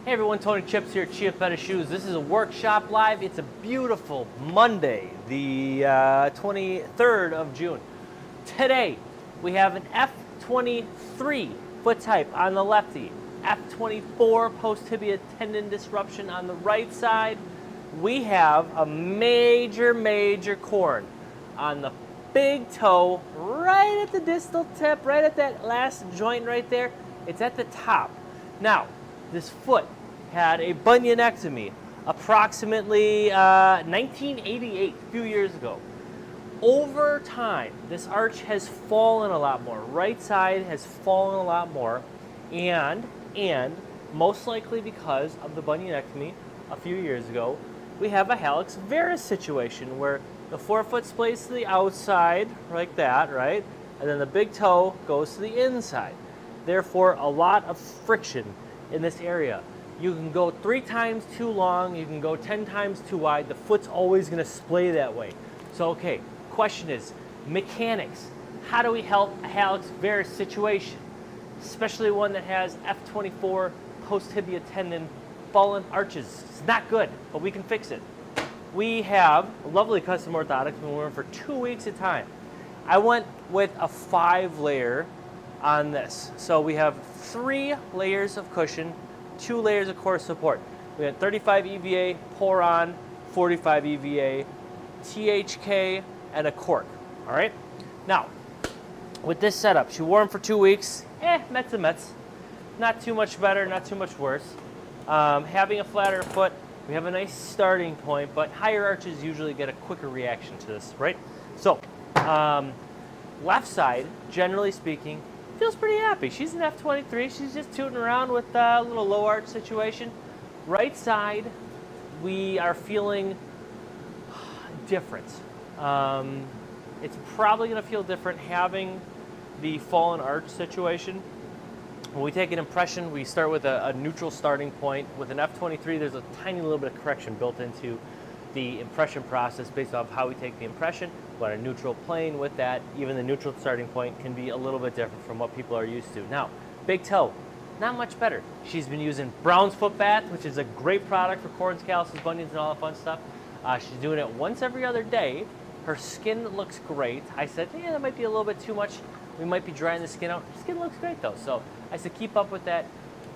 Hey everyone, Tony Chips here at Chiappetta Shoes. This is a workshop live. It's a beautiful Monday, the 23rd of June. Today, we have an F23 foot type on the lefty, F24 post-tibial tendon disruption on the right side. We have a major corn on the big toe, right at the distal tip, right at that last joint right there. It's at the top. Now, this foot had a bunionectomy approximately 1988, a few years ago. Over time, this arch has fallen a lot more. Right side has fallen a lot more, and most likely because of the bunionectomy a few years ago, we have a hallux varus situation where the forefoot splays to the outside like that, right? And then the big toe goes to the inside. Therefore, a lot of friction in this area. You can go 3 times too long, you can go 10 times too wide, the foot's always gonna splay that way. So okay, question is, mechanics. How do we help a hallux varus situation? Especially one that has F24 post-tibial tendon fallen arches. It's not good, but we can fix it. We have a lovely custom orthotics, been wearing for 2 weeks at a time. I went with a 5-layer on this. So we have 3 layers of cushion, 2 layers of core support. We had 35 EVA, Poron, 45 EVA, THK, and a cork. All right. Now, with this setup, she wore them for 2 weeks. Mets and Mets. Not too much better, not too much worse. Having a flatter foot, we have a nice starting point, but higher arches usually get a quicker reaction to this, right? So, left side, generally speaking, feels pretty happy. She's an F23. She's just tooting around with a little low arch situation. Right side, we are feeling different. It's probably going to feel different having the fallen arch situation. When we take an impression, we start with a neutral starting point. With an F23, there's a tiny little bit of correction built into the impression process based off how we take the impression. But a neutral plane with that, even the neutral starting point can be a little bit different from what people are used to. Now, big toe, not much better. She's been using Brown's Foot Bath, which is a great product for corns, calluses, bunions, and all that fun stuff. She's doing it once every other day. Her skin looks great. I said, yeah, that might be a little bit too much. We might be drying the skin out. Her skin looks great though. So I said, keep up with that.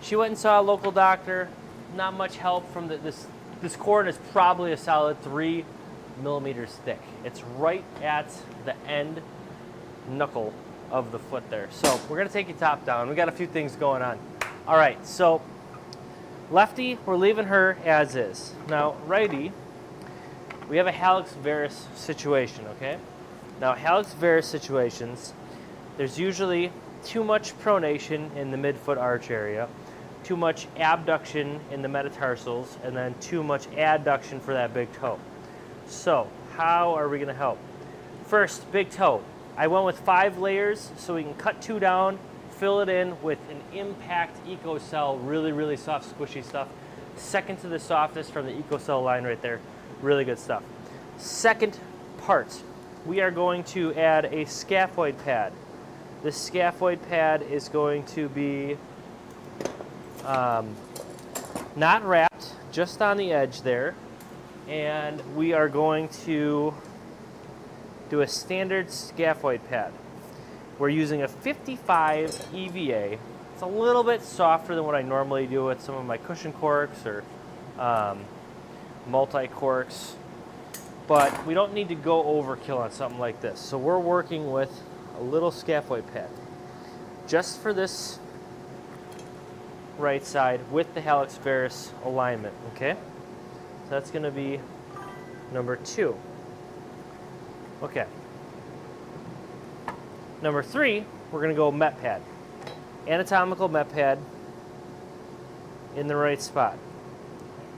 She went and saw a local doctor. Not much help from this corn is probably a solid 3 millimeters thick. It's right at the end knuckle of the foot there. So we're gonna take you top down. We got a few things going on. All right, so lefty, we're leaving her as is. Now righty, we have a hallux varus situation, okay? Now hallux varus situations, there's usually too much pronation in the midfoot arch area, too much abduction in the metatarsals, and then too much adduction for that big toe. So how are we going to help? First, big toe. I went with 5 layers so we can cut 2 down, fill it in with an impact EcoCell, really soft, squishy stuff. Second to the softest from the EcoCell line right there. Really good stuff. Second part, we are going to add a scaphoid pad. This scaphoid pad is going to be not wrapped, just on the edge there. And we are going to do a standard scaphoid pad. We're using a 55 EVA. It's a little bit softer than what I normally do with some of my cushion corks or multi-corks, but we don't need to go overkill on something like this. So we're working with a little scaphoid pad just for this right side with the hallux varus alignment, okay? So that's going to be number 2. Okay. Number 3, we're going to go met pad. Anatomical met pad in the right spot.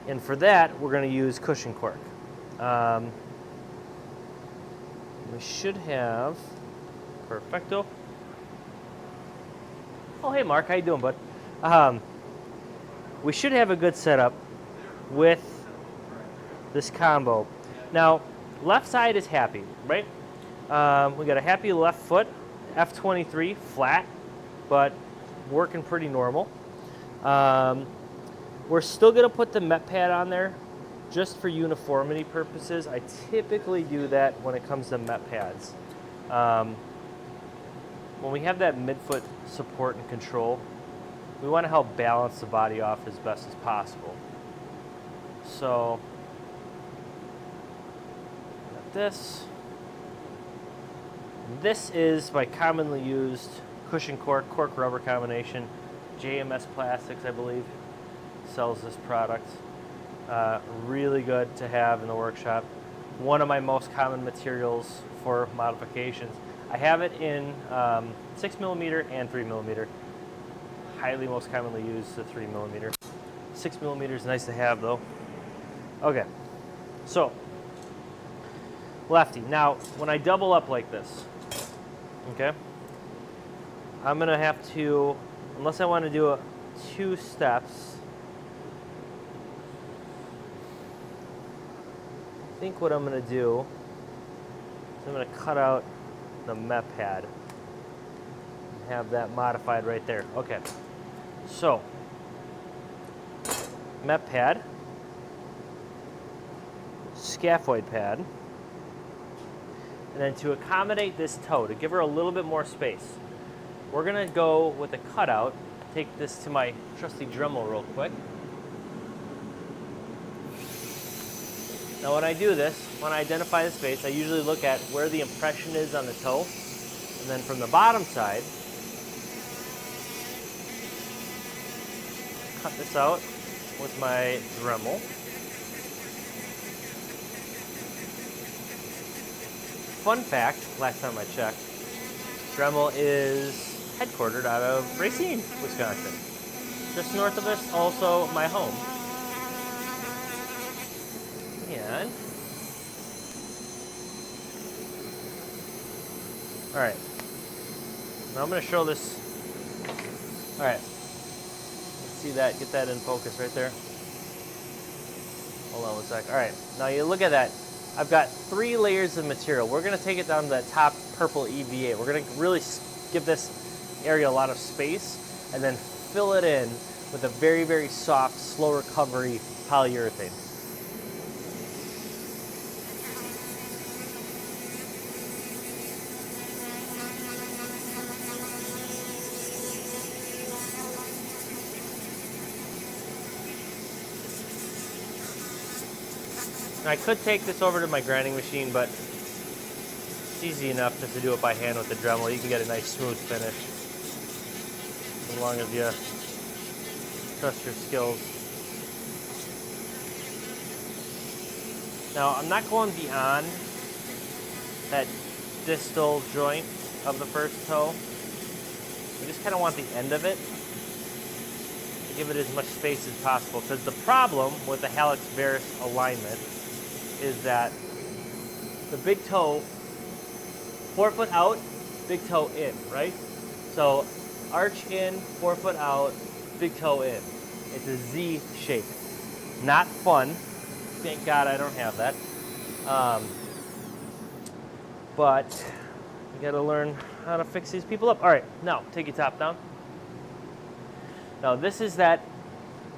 And for that, we're going to use cushion cork. We should have perfecto. Oh, hey Mark, how you doing, bud? We should have a good setup with this combo. Now, left side is happy, right? We got a happy left foot, F23, flat, but working pretty normal. We're still gonna put the Met pad on there just for uniformity purposes. I typically do that when it comes to Met pads. When we have that midfoot support and control, we want to help balance the body off as best as possible. So, got this. This is my commonly used cushion cork rubber combination. JMS Plastics, I believe, sells this product. Really good to have in the workshop. One of my most common materials for modifications. I have it in 6mm and 3mm. Highly most commonly used the 3mm. 6mm is nice to have though. Okay, so lefty. Now, when I double up like this, okay, I'm gonna have to, unless I want to do 2 steps, I think what I'm gonna do is I'm gonna cut out the Met pad and have that modified right there. Okay, so Met pad, scaphoid pad, and then to accommodate this toe, to give her a little bit more space, we're gonna go with a cutout. Take this to my trusty Dremel real quick. Now when I do this, when I identify the space, I usually look at where the impression is on the toe, and then from the bottom side, cut this out with my Dremel. Fun fact, last time I checked, Dremel is headquartered out of Racine, Wisconsin. Just north of us, also my home. And, all right, now I'm gonna show this. All right, let's see that, get that in focus right there. Hold on one sec. All right, now you look at that. I've got 3 layers of material. We're gonna take it down to that top purple EVA. We're gonna really give this area a lot of space and then fill it in with a very, very soft, slow recovery polyurethane. I could take this over to my grinding machine, but it's easy enough just to do it by hand with the Dremel. You can get a nice smooth finish as long as you trust your skills. Now, I'm not going beyond that distal joint of the first toe. I just kind of want the end of it to give it as much space as possible, because the problem with the hallux varus alignment is that the big toe, forefoot out, big toe in, right? So arch in, forefoot out, big toe in. It's a Z shape. Not fun. Thank God I don't have that. But you gotta learn how to fix these people up. All right, now take your top down. Now this is that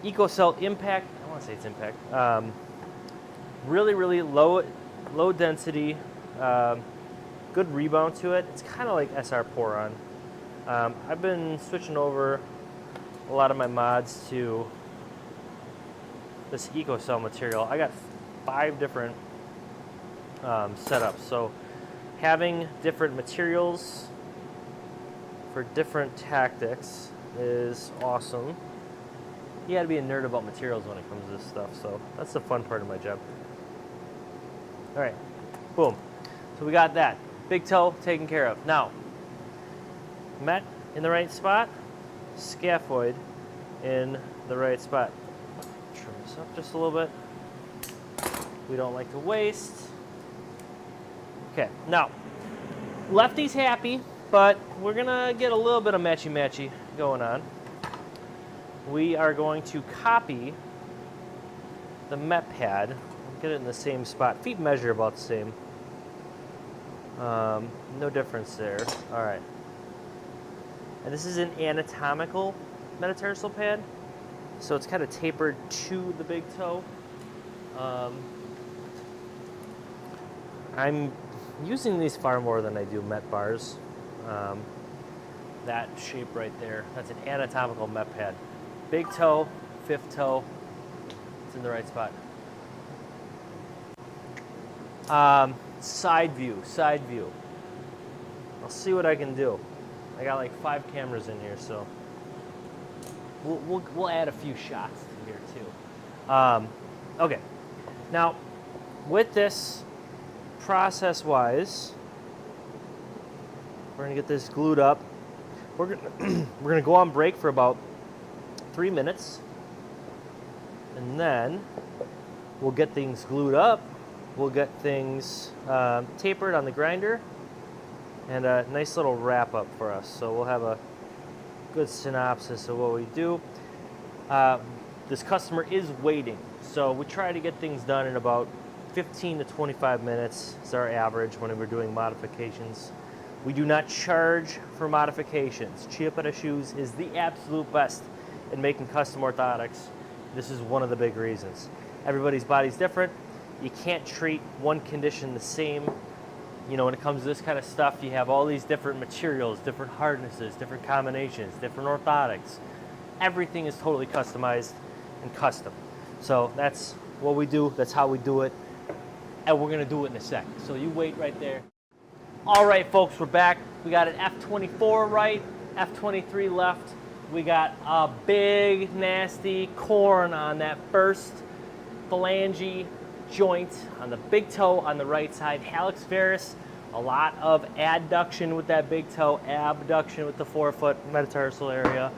EcoCell Impact. I want to say it's Impact. Really, really low density, good rebound to it. It's kind of like SR Poron. I've been switching over a lot of my mods to this EcoCell material. I got 5 different setups, so having different materials for different tactics is awesome. You gotta be a nerd about materials when it comes to this stuff, so that's the fun part of my job. All right, boom. So we got that. Big toe taken care of. Now, Met in the right spot, scaphoid in the right spot. Trim this up just a little bit. We don't like to waste. Okay, now, lefty's happy, but we're gonna get a little bit of matchy-matchy going on. We are going to copy the Met pad, get it in the same spot. Feet measure about the same. No difference there. All right. And this is an anatomical metatarsal pad. so it's kind of tapered to the big toe. I'm using these far more than I do Met bars. That shape right there, that's an anatomical Met pad. Big toe, fifth toe, it's in the right spot. Side view. I'll see what I can do. I got like 5 cameras in here, so we'll add a few shots to here too. Okay, now with this, process-wise, we're gonna get this glued up. We're gonna go on break for about 3 minutes, and then we'll get things glued up. We'll get things tapered on the grinder, and a nice little wrap up for us. So we'll have a good synopsis of what we do. This customer is waiting, so we try to get things done in about 15 to 25 minutes is our average when we're doing modifications. We do not charge for modifications. Chiappetta Shoes is the absolute best in making custom orthotics. This is one of the big reasons. Everybody's body's different. You can't treat one condition the same. You know, when it comes to this kind of stuff, you have all these different materials, different hardnesses, different combinations, different orthotics. Everything is totally customized and custom. So that's what we do, that's how we do it, and we're gonna do it in a sec. So you wait right there. All right, folks, we're back. We got an F24 right, F23 left. We got a big, nasty corn on that first phalange joint on the big toe on the right side, hallux varus. A lot of adduction with that big toe, abduction with the forefoot, metatarsal area.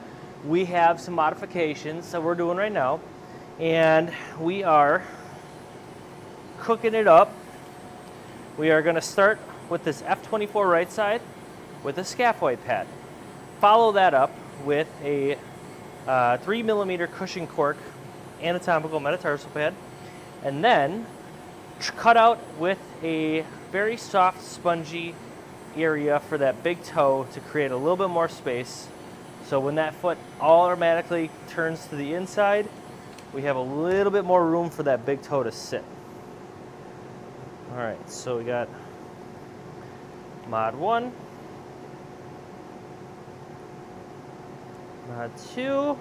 We have some modifications that we're doing right now, and we are cooking it up. We are going to start with this F24 right side with a scaphoid pad. Follow that up with a 3mm cushion cork anatomical metatarsal pad, and then cut out with a very soft, spongy area for that big toe to create a little bit more space. So when that foot automatically turns to the inside, we have a little bit more room for that big toe to sit. All right, so we got mod 1, mod 2,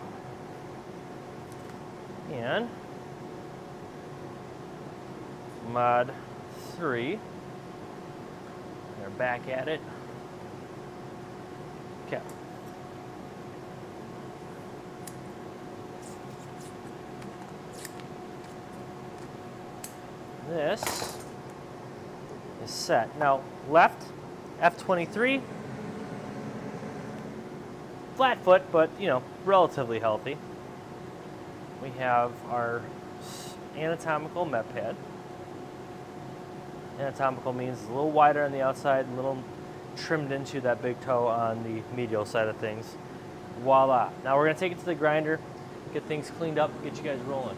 and mod 3. They're back at it. Okay. This is set. Now, left, F23, flat foot, but you know, relatively healthy. We have our anatomical Met pad. Anatomical means a little wider on the outside, a little trimmed into that big toe on the medial side of things. Voila. Now we're going to take it to the grinder, get things cleaned up, get you guys rolling.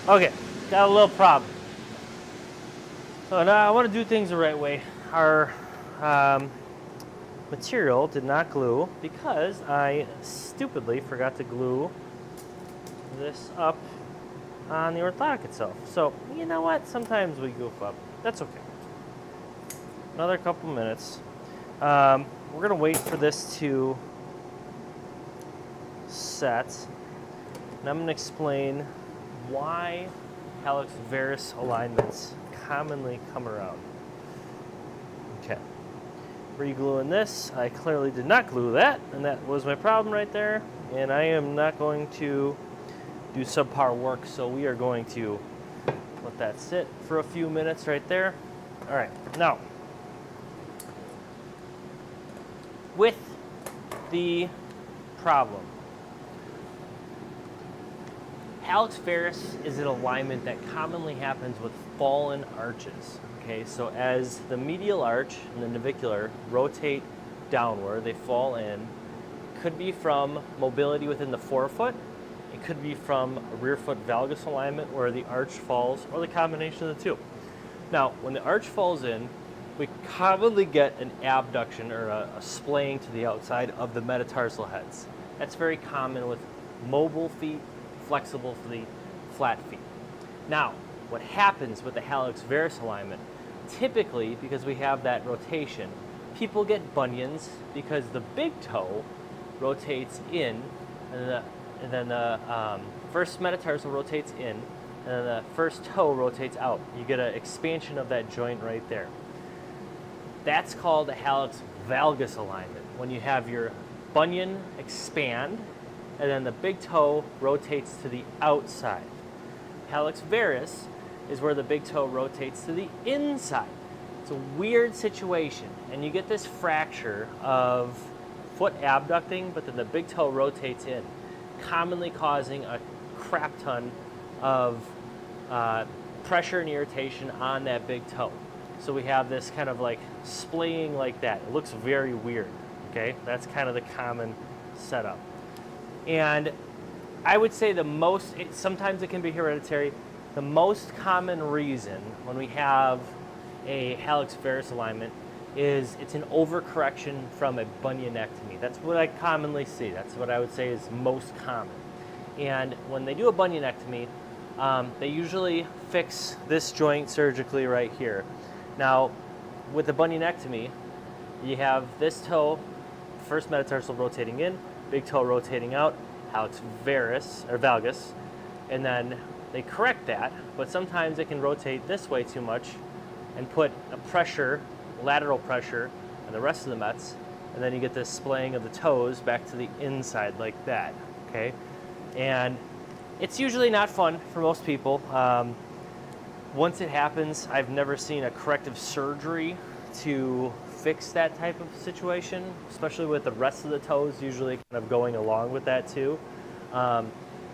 Okay, got a little problem. So now I want to do things the right way. Our material did not glue because I stupidly forgot to glue this up on the orthotic itself. So, you know what? Sometimes we goof up. That's okay. Another couple minutes. We're going to wait for this to set. And I'm going to explain why hallux varus alignments commonly come around. Okay, re-gluing this. I clearly did not glue that, and that was my problem right there. And I am not going to do subpar work, so we are going to let that sit for a few minutes right there. All right, now with the problem. Hallux varus is an alignment that commonly happens with fallen arches. Okay, so as the medial arch and the navicular rotate downward, they fall in. Could be from mobility within the forefoot. It could be from a rear foot valgus alignment where the arch falls, or the combination of the two. Now, when the arch falls in, we commonly get an abduction or a splaying to the outside of the metatarsal heads. That's very common with mobile feet, flexible feet, flat feet. Now, what happens with the hallux varus alignment, typically because we have that rotation, people get bunions because the big toe rotates in, and then the first metatarsal rotates in, and then the first toe rotates out. You get an expansion of that joint right there. That's called a hallux valgus alignment, when you have your bunion expand and then the big toe rotates to the outside. Hallux varus is where the big toe rotates to the inside. It's a weird situation, and you get this fracture of foot abducting, but then the big toe rotates in, commonly causing a crap ton of pressure and irritation on that big toe. So we have this kind of like splaying like that. It looks very weird, okay? That's kind of the common setup. And I would say sometimes it can be hereditary. The most common reason when we have a hallux varus alignment is it's an overcorrection from a bunionectomy. That's what I commonly see. That's what I would say is most common. And when they do a bunionectomy, they usually fix this joint surgically right here. Now, with the bunionectomy, you have this toe, first metatarsal rotating in, big toe rotating out, hallux varus or valgus, and then they correct that, but sometimes it can rotate this way too much and put a pressure, lateral pressure, on the rest of the mets, and then you get this splaying of the toes back to the inside like that, okay? And it's usually not fun for most people. Once it happens, I've never seen a corrective surgery to fix that type of situation, especially with the rest of the toes usually kind of going along with that too.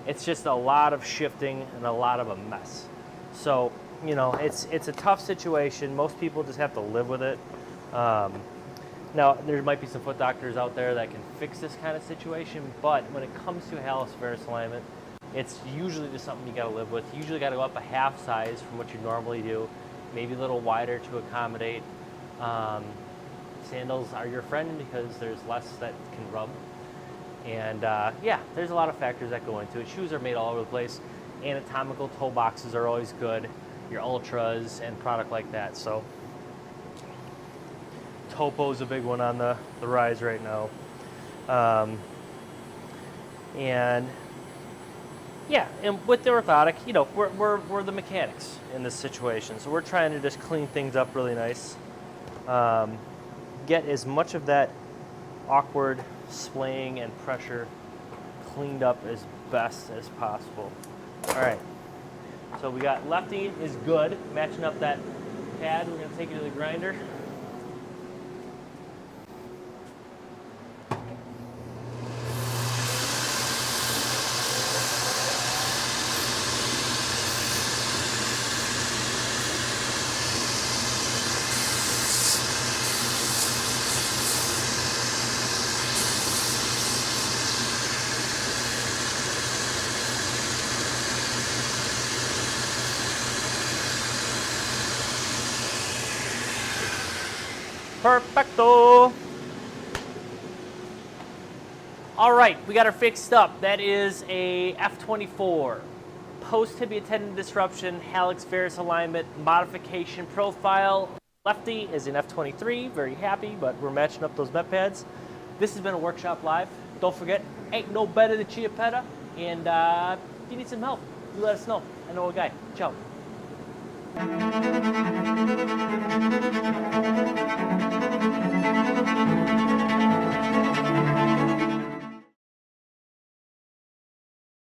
It's just a lot of shifting and a lot of a mess. So, you know, it's a tough situation. Most people just have to live with it. Now, there might be some foot doctors out there that can fix this kind of situation, but when it comes to hallux varus alignment, it's usually just something you got to live with. You usually got to go up a half size from what you normally do, maybe a little wider to accommodate. Sandals are your friend because there's less that can rub. And yeah, there's a lot of factors that go into it. Shoes are made all over the place. Anatomical toe boxes are always good. Your ultras and product like that. So Topo's a big one on the rise right now. And yeah, and with the orthotic, you know, we're the mechanics in this situation. So we're trying to just clean things up really nice. Get as much of that awkward splaying and pressure cleaned up as best as possible. All right, so we got lefty is good, matching up that pad. We're gonna take it to the grinder. Perfecto. All right, we got her fixed up. That is a F24 post-tibial tendon disruption, hallux varus alignment modification profile. Lefty is an F23, very happy, but we're matching up those met pads. This has been a Workshop Live. Don't forget, ain't no better than Chiappetta. And if you need some help, you let us know. I know a guy. Ciao.